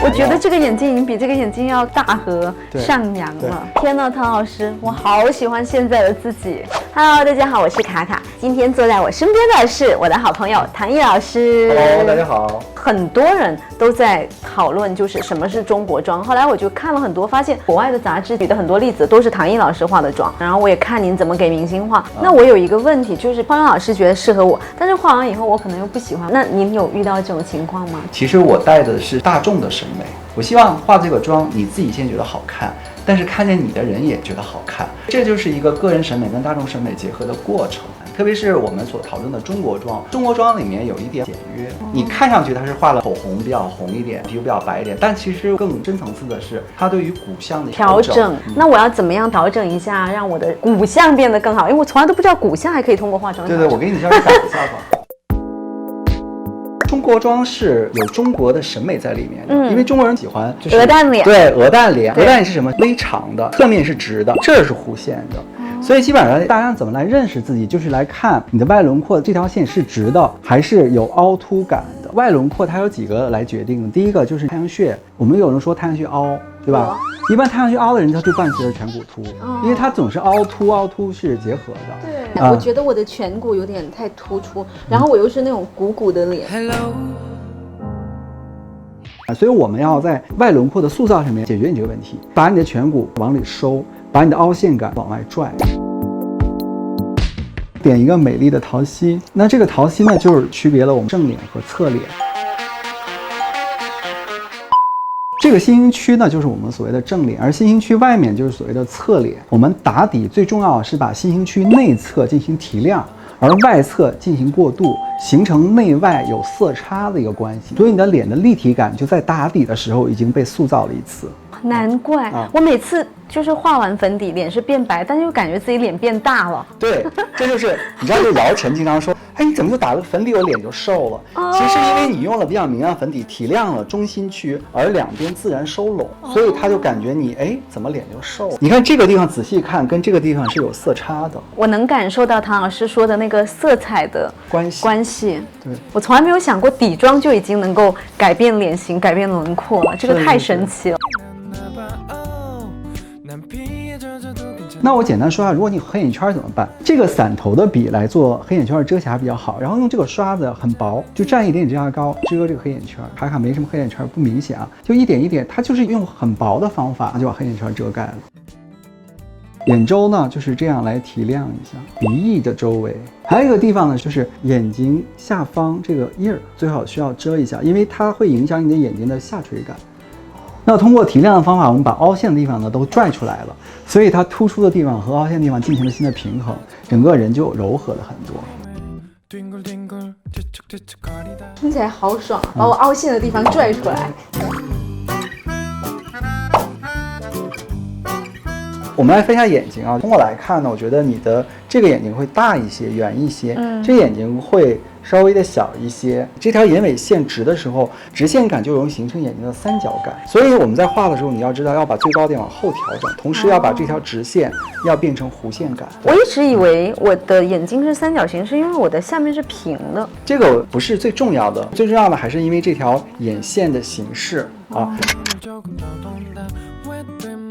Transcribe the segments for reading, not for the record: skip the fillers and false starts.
我觉得这个眼睛已经比这个眼睛要大和上扬了。天哪，唐老师，我好喜欢现在的自己。Hello， 大家好，我是卡卡。今天坐在我身边的是我的好朋友唐毅老师。Hello， 大家好。很多人都在讨论就是什么是中国妆，后来我就看了很多，发现国外的杂志举的很多例子都是唐毅老师化的妆，然后我也看您怎么给明星化。那我有一个问题，就是化妆老师觉得适合我，但是化完以后我可能又不喜欢，那您有遇到这种情况吗？其实我带的是大众的审美，我希望化这个妆你自己先觉得好看，但是看见你的人也觉得好看，这就是一个个人审美跟大众审美结合的过程。特别是我们所讨论的中国妆，中国妆里面有一点简约，你看上去它是画了口红比较红一点，皮肤比较白一点，但其实更深层次的是它对于骨相的调整。那我要怎么样调整一下，让我的骨相变得更好？因为我从来都不知道骨相还可以通过化妆。对，我给你稍微讲一下吧。中国妆是有中国的审美在里面的，因为中国人喜欢就是鹅蛋脸，对，鹅蛋脸，鹅蛋脸是什么？微长的，侧面是直的，这是弧线的。所以基本上大家怎么来认识自己，就是来看你的外轮廓这条线是直的还是有凹凸感的。外轮廓它有几个来决定的，第一个就是太阳穴，我们有人说太阳穴凹，对吧？一般太阳穴凹的人他就伴随着颧骨凸，因为它总是凹凸是结合的。对，我觉得我的颧骨有点太突出，然后我又是那种鼓鼓的脸。所以我们要在外轮廓的塑造上面解决你这个问题，把你的颧骨往里收，把你的凹陷感往外拽。点一个美丽的桃心，那这个桃心呢，就是区别了我们正脸和侧脸。这个心形区呢，就是我们所谓的正脸，而心形区外面就是所谓的侧脸。我们打底最重要的是把心形区内侧进行提亮，而外侧进行过渡，形成内外有色差的一个关系。所以你的脸的立体感就在打底的时候已经被塑造了一次。难怪我每次就是画完粉底，脸是变白，但是又感觉自己脸变大了。对，这就是你知道，就姚晨经常说，哎，你怎么就打了粉底，我脸就瘦了？其实是因为你用了比较明亮粉底，提亮了中心区，而两边自然收拢，所以他就感觉你，哎，怎么脸就瘦了？你看这个地方仔细看，跟这个地方是有色差的。我能感受到唐老师说的那个色彩的关系。对，我从来没有想过底妆就已经能够改变脸型、改变轮廓了，这个太神奇了。那我简单说一下，如果你有黑眼圈怎么办？这个散头的笔来做黑眼圈的遮瑕比较好，然后用这个刷子很薄，就蘸一点点遮瑕膏遮这个黑眼圈。卡卡没什么黑眼圈，不明显啊，就一点一点，它就是用很薄的方法就把黑眼圈遮盖了。眼周呢就是这样来提亮一下鼻翼的周围，还有一个地方呢就是眼睛下方这个印儿，最好需要遮一下，因为它会影响你的眼睛的下垂感。那通过提亮的方法，我们把凹陷的地方呢都拽出来了，所以它突出的地方和凹陷的地方进行了新的平衡，整个人就柔和了很多。听起来好爽，把我凹陷的地方拽出来。我们来分一下眼睛啊，通过来看呢，我觉得你的这个眼睛会大一些、圆一些，这个眼睛会稍微的小一些。这条眼尾线直的时候，直线感就容易形成眼睛的三角感。所以我们在画的时候，你要知道要把最高点往后调整，同时要把这条直线要变成弧线感。我一直以为我的眼睛是三角形，是因为我的下面是平的。这个不是最重要的，最重要的还是因为这条眼线的形式啊。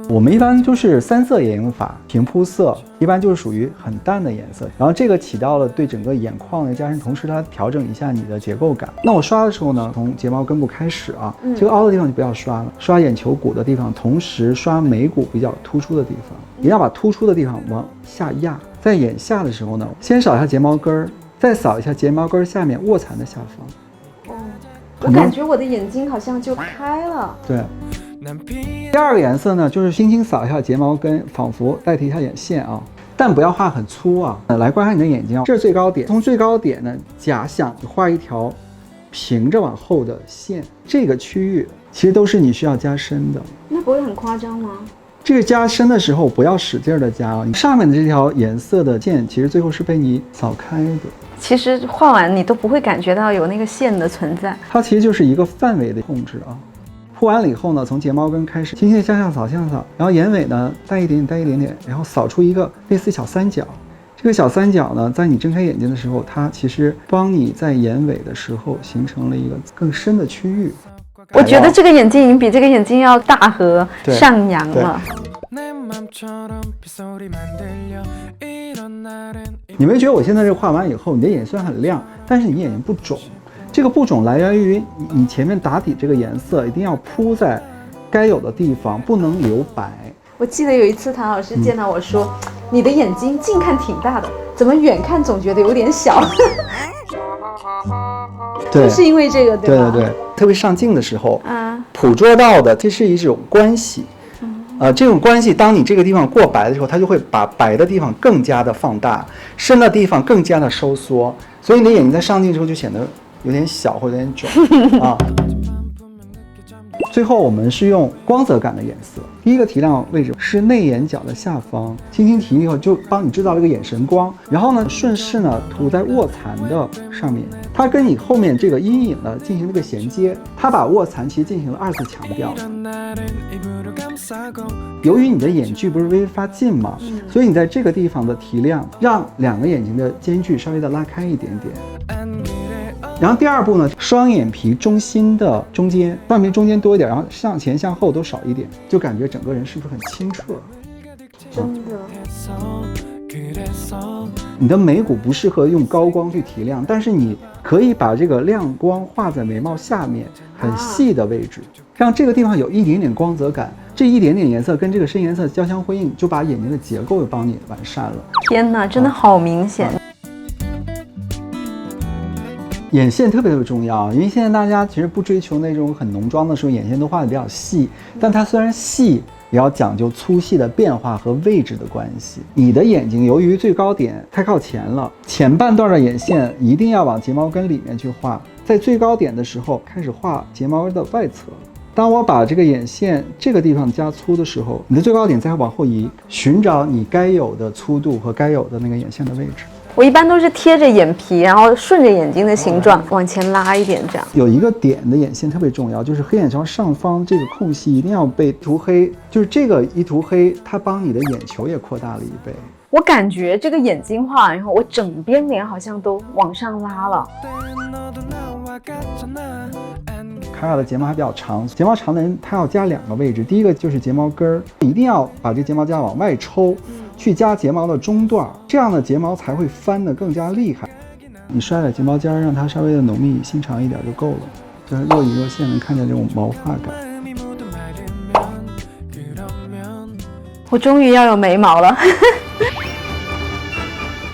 我们一般就是三色眼影法，平铺色，一般就是属于很淡的颜色，然后这个起到了对整个眼眶的加深，同时它调整一下你的结构感。那我刷的时候呢，从睫毛根部开始啊，这个凹的地方就不要刷了，刷眼球骨的地方，同时刷眉骨比较突出的地方，你要把突出的地方往下压。在眼下的时候呢，先扫一下睫毛根儿，再扫一下睫毛根下面卧蚕的下方。我感觉我的眼睛好像就开了。对。第二个颜色呢，就是轻轻扫一下睫毛根，仿佛代替一下眼线啊，但不要画很粗啊。来观察你的眼睛啊，这是最高点，从最高点呢，假想画一条平着往后的线，这个区域其实都是你需要加深的。那不会很夸张吗？这个加深的时候不要使劲的加啊，你上面的这条颜色的线其实最后是被你扫开的。其实画完你都不会感觉到有那个线的存在，它其实就是一个范围的控制啊。铺完了以后呢，从睫毛根开始轻轻向下扫，然后眼尾呢带一点点，然后扫出一个类似小三角。这个小三角呢，在你睁开眼睛的时候，它其实帮你在眼尾的时候形成了一个更深的区域。我觉得这个眼睛已经比这个眼睛要大和上扬了。你没觉得我现在这画完以后，你的眼虽然很亮，但是你眼睛不肿。这个不肿来源于你前面打底这个颜色一定要铺在该有的地方，不能留白。我记得有一次谭老师见到我说，你的眼睛近看挺大的，怎么远看总觉得有点小？对，就是因为这个，对吧？对，特别上镜的时候，捕捉到的这是一种关系。这种关系，当你这个地方过白的时候，它就会把白的地方更加的放大，深的地方更加的收缩，所以你的眼睛在上镜之后就显得有点小或者有点肿啊。最后我们是用光泽感的颜色，第一个提亮位置是内眼角的下方，轻轻提以后就帮你制造了一个眼神光，然后呢顺势呢涂在卧蚕的上面，它跟你后面这个阴影呢进行了一个衔接，它把卧蚕其实进行了2次强调。由于你的眼距不是微微发近嘛，所以你在这个地方的提亮，让2个眼睛的间距稍微的拉开一点点。然后第二步呢，双眼皮中心的中间，双眼皮中间多一点，然后向前向后都少一点，就感觉整个人是不是很清澈？真的。你的眉骨不适合用高光去提亮，但是你可以把这个亮光画在眉毛下面很细的位置，让这个地方有一点点光泽感，这一点点颜色跟这个深颜色交相辉映，就把眼睛的结构又帮你完善了。天哪，真的好明显。眼线特别重要，因为现在大家其实不追求那种很浓妆的时候，眼线都画的比较细，但它虽然细，也要讲究粗细的变化和位置的关系。你的眼睛由于最高点太靠前了，前半段的眼线一定要往睫毛根里面去画，在最高点的时候开始画睫毛的外侧。当我把这个眼线这个地方加粗的时候，你的最高点再往后移，寻找你该有的粗度和该有的那个眼线的位置。我一般都是贴着眼皮，然后顺着眼睛的形状往前拉一点，这样。有一个点的眼线特别重要，就是黑眼圈上方这个空隙一定要被涂黑，就是这个一涂黑，它帮你的眼球也扩大了1倍。我感觉这个眼睛画完以后，我整边脸好像都往上拉了。卡卡的睫毛还比较长，睫毛长的人他要加2个位置，第一个就是睫毛根儿，一定要把这睫毛夹往外抽，去加睫毛的中段，这样的睫毛才会翻得更加厉害。你刷点睫毛尖，让它稍微的浓密细长一点就够了，就是若隐若现能看见这种毛发感。我终于要有眉毛了。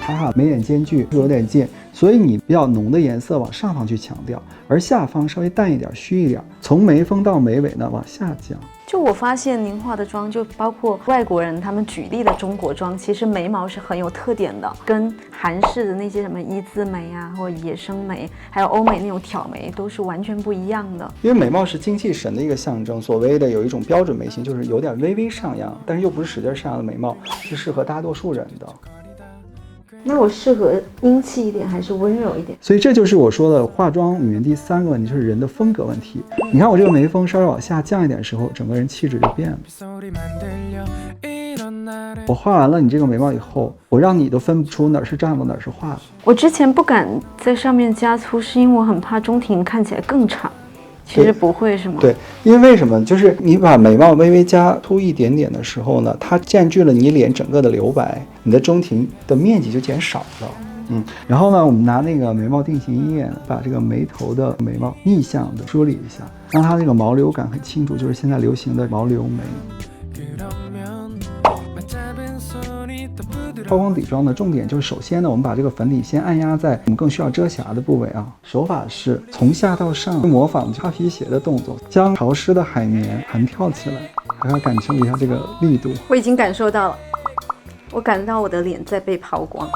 还好眉眼间距有点近，所以你比较浓的颜色往上方去强调，而下方稍微淡一点虚一点，从眉峰到眉尾呢往下降。就我发现您化的妆，就包括外国人他们举例的中国妆，其实眉毛是很有特点的，跟韩式的那些什么一字眉啊，或者野生眉，还有欧美那种挑眉都是完全不一样的。因为美貌是精气神的一个象征，所谓的有一种标准眉形，就是有点微微上扬，但是又不是使劲上扬的眉毛，是适合大多数人的。那我适合英气一点还是温柔一点？所以这就是我说的化妆里面第3个问题，就是人的风格问题。你看我这个眉峰稍微往下降一点的时候，整个人气质就变了。我画完了你这个眉毛以后，我让你都分不出哪儿是站的哪儿是画的。我之前不敢在上面加粗，是因为我很怕中庭看起来更长。其实不会是吗？对，因为什么？就是你把眉毛微微加凸一点点的时候呢，它占据了你脸整个的留白，你的中庭的面积就减少了。然后呢，我们拿那个眉毛定型液，把这个眉头的眉毛逆向的梳理一下，让它那个毛流感很清楚，就是现在流行的毛流眉。抛光底妆的重点就是，首先呢，我们把这个粉底先按压在我们更需要遮瑕的部位啊。手法是从下到上，模仿擦皮鞋的动作，将潮湿的海绵弹跳起来，还要感受一下这个力度。我已经感受到了，我感到我的脸在被抛光。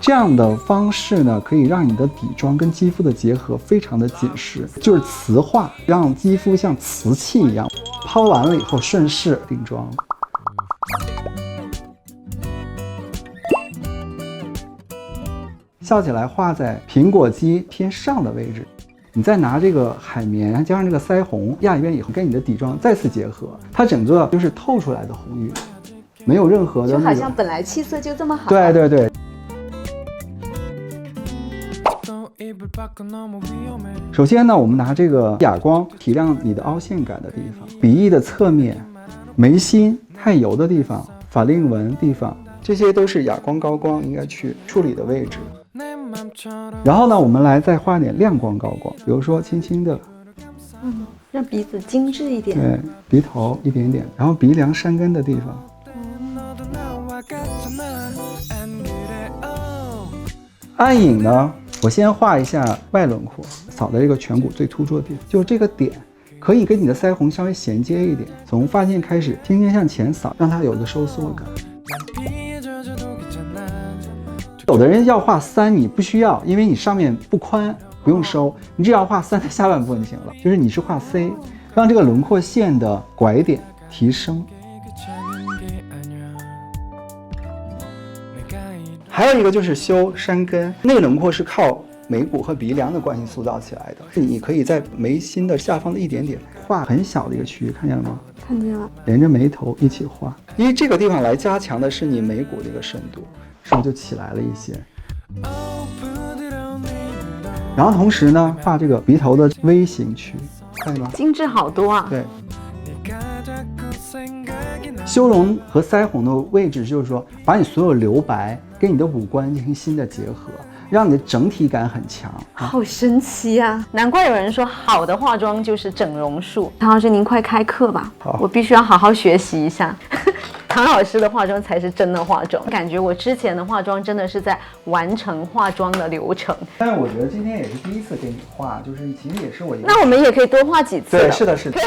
这样的方式呢，可以让你的底妆跟肌肤的结合非常的紧实，就是磁化，让肌肤像瓷器一样。抛完了以后，顺势定妆。笑起来画在苹果肌偏上的位置，你再拿这个海绵加上这个腮红压一遍以后，跟你的底妆再次结合，它整个就是透出来的红晕，没有任何的就好像本来气色就这么好。对对对。首先呢，我们拿这个哑光提亮你的凹陷感的地方，鼻翼的侧面、眉心太油的地方、法令纹地方，这些都是哑光高光应该去处理的位置。然后呢，我们来再画点亮光高光，比如说轻轻的，让鼻子精致一点。对，鼻头一点点，然后鼻梁山根的地方。暗影呢，我先画一下外轮廓，扫在这个颧骨最突出的地方，就这个点可以跟你的腮红稍微衔接一点，从发线开始轻轻向前扫，让它有一个收缩感。有的人要画3，你不需要，因为你上面不宽，不用收，你只要画3的下半部分就行了。就是你是画 C， 让这个轮廓线的拐点提升。还有一个就是修山根，那个轮廓是靠眉骨和鼻梁的关系塑造起来的。你可以在眉心的下方的一点点画很小的一个区域，看见了吗？看见了。连着眉头一起画，因为这个地方来加强的是你眉骨的一个深度，是不是就起来了一些？然后同时呢，画这个鼻头的微型区，看见吗？精致好多啊。对。修容和腮红的位置就是说，把你所有留白跟你的五官进行新的结合，让你的整体感很强。好神奇啊！难怪有人说好的化妆就是整容术。唐老师，您快开课吧，我必须要好好学习一下。唐老师的化妆才是真的化妆，感觉我之前的化妆真的是在完成化妆的流程。但是我觉得今天也是第一次给你画，就是其实也是我一个。那我们也可以多画几次。对，是的，是的。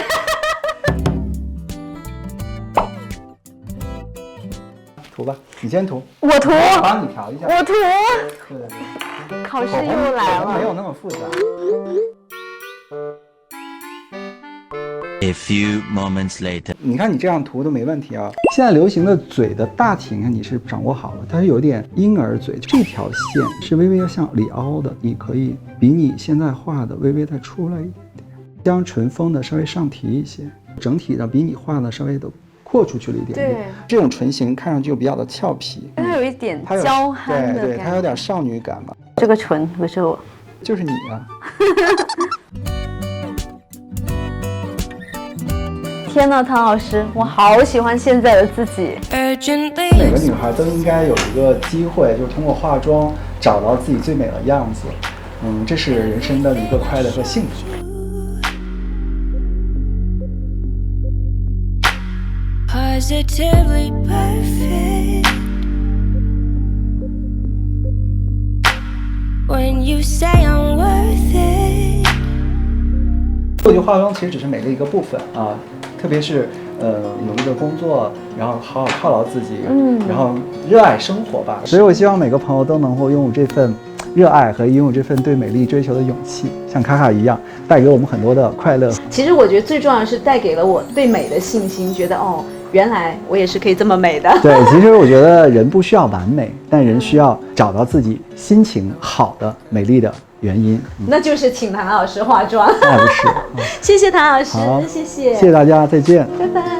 涂吧，你先涂。我涂。我帮你调一下。我涂。对。考试又来了。没有那么复杂。A few moments later， 你看你这样涂都没问题啊。现在流行的嘴的大体你是掌握好了，它是有点婴儿嘴，这条线是微微向里凹的，你可以比你现在画的微微再出来一点点，将唇峰的稍微上提一些，整体的比你画的稍微的扩出去了一点点。对，这种唇形看上去就比较的俏皮，它有一点娇憨的感觉。对，它有点少女感嘛。这个唇不是我，就是你啊。天呐，唐老师，我好喜欢现在的自己。每个女孩都应该有一个机会，就是通过化妆找到自己最美的样子。这是人生的一个快乐和幸福。Positively perfect. When you say I'm worth it. 我觉得化妆其实只是美的一个部分啊。特别是努力的工作，然后好好犒劳自己，然后热爱生活吧。所以我希望每个朋友都能够拥有这份热爱和拥有这份对美丽追求的勇气，像卡卡一样，带给我们很多的快乐。其实我觉得最重要的是带给了我对美的信心，觉得原来我也是可以这么美的。对，其实我觉得人不需要完美，但人需要找到自己心情好的美丽的原因，那就是请唐老师化妆。那不是。谢谢唐老师，好，谢谢，谢谢大家，再见，拜拜。